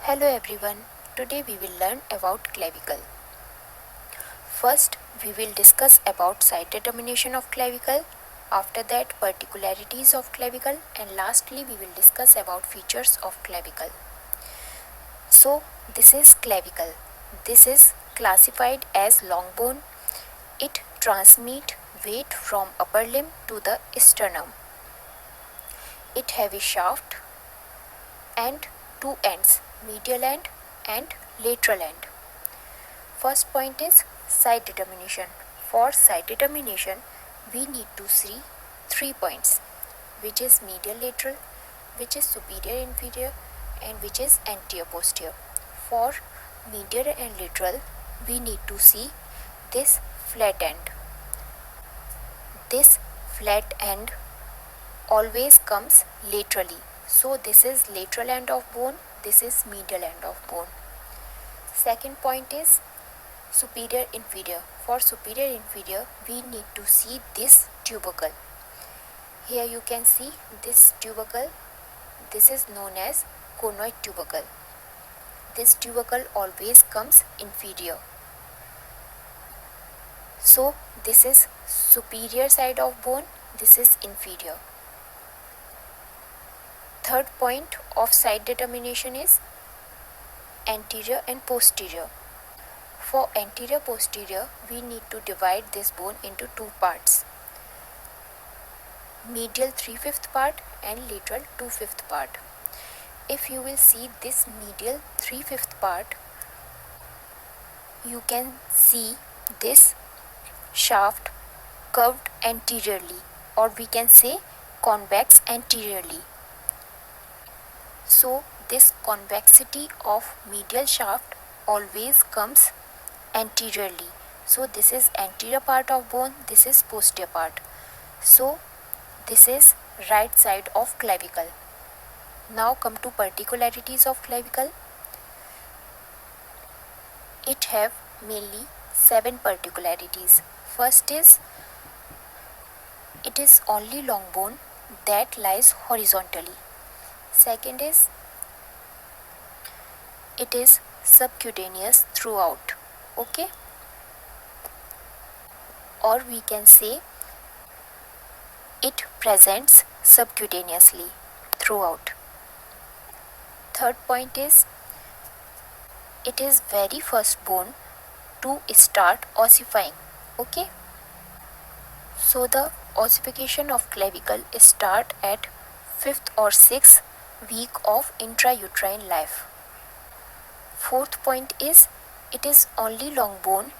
Hello everyone, today we will learn about clavicle. First, we will discuss about site determination of clavicle, after that particularities of clavicle, and lastly we will discuss about features of clavicle. So, this is clavicle. This is classified as long bone. It transmits weight from upper limb to the sternum. It have a shaft and two ends, medial end and lateral end. First point is site determination. For site determination, we need to see 3 points, which is medial lateral, which is superior inferior, and which is anterior posterior. For medial and lateral, we need to see this flat end. This flat end always comes laterally. So this is lateral end of bone, this is medial end of bone. Second point is superior inferior. For superior inferior, we need to see this tubercle. Here you can see this tubercle. This is known as conoid tubercle. This tubercle always comes inferior. So this is superior side of bone, this is inferior. Third point of site determination is anterior and posterior. For anterior posterior, we need to divide this bone into two parts, medial 3/5 part and lateral 2/5 part. If you will see this medial 3/5 part, you can see this shaft curved anteriorly, or we can say convex anteriorly. So this convexity of medial shaft always comes anteriorly. So this is anterior part of bone, this is posterior part. So this is right side of clavicle. Now come to particularities of clavicle. It have mainly 7 particularities. First is, it is only long bone that lies horizontally. Second is, it is subcutaneous throughout. Okay, or we can say it presents subcutaneously throughout. Third point is, it is very first bone to start ossifying. Okay, so the ossification of clavicle start at 5th or 6th week of intrauterine life. Fourth point is, it is only long bone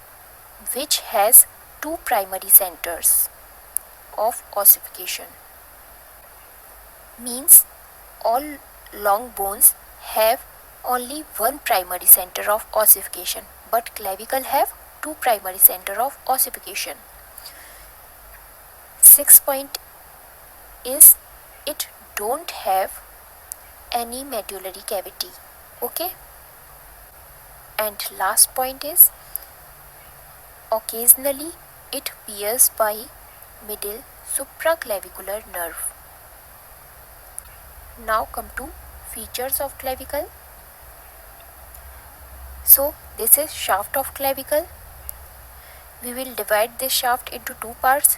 which has 2 primary centers of ossification. Means all long bones have only one primary center of ossification, but clavicle have 2 primary center of ossification. Sixth point is, it don't have any medullary cavity. Okay, and last point is, occasionally it pierced by middle supraclavicular nerve. Now come to features of clavicle. So this is shaft of clavicle. We will divide this shaft into two parts,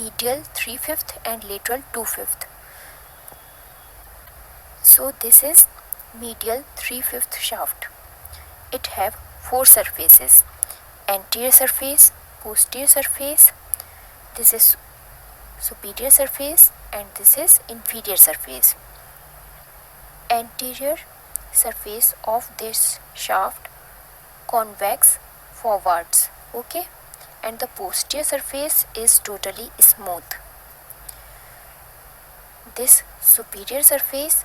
medial 3/5 and lateral 2/5. So this is medial 3/5 shaft. It have 4 surfaces, anterior surface, posterior surface, this is superior surface, and this is inferior surface. Anterior surface of this shaft convex forwards. Okay, and the posterior surface is totally smooth. This superior surface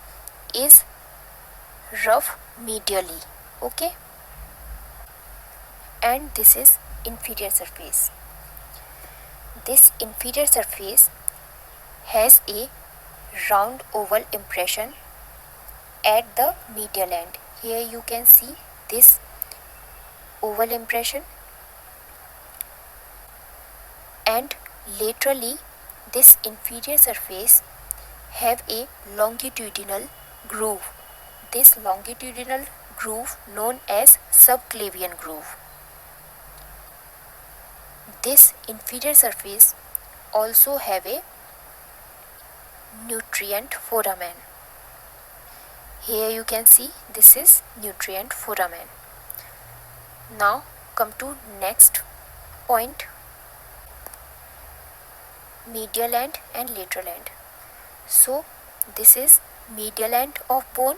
is rough medially. Okay, and this is inferior surface. This inferior surface has a round oval impression at the medial end. Here you can see this oval impression, and laterally this inferior surface have a longitudinal groove. This longitudinal groove known as subclavian groove. This inferior surface also have a nutrient foramen. Here you can see this is nutrient foramen. Now come to next point, medial end and lateral end. So this is medial end of bone.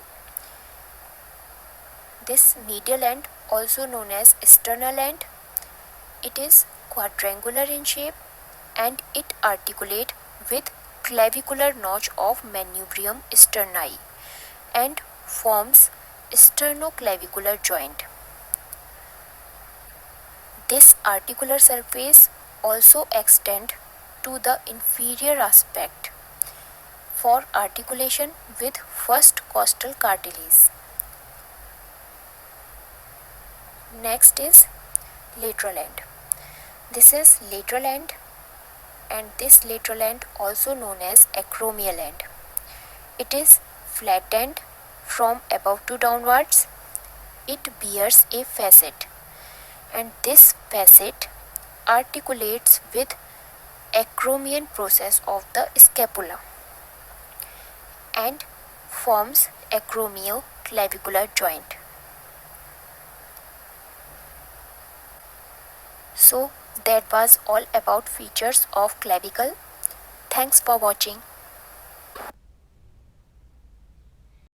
This medial end also known as sternal end. It is quadrangular in shape and it articulate with clavicular notch of manubrium sterni and forms sternoclavicular joint. This articular surface also extend to the inferior aspect for articulation with first costal cartilage. Next is lateral end. This is lateral end and this lateral end also known as acromial end. It is flattened from above to downwards. It bears a facet and this facet articulates with acromion process of the scapula and forms acromioclavicular joint. So that was all about features of clavicle. Thanks for watching.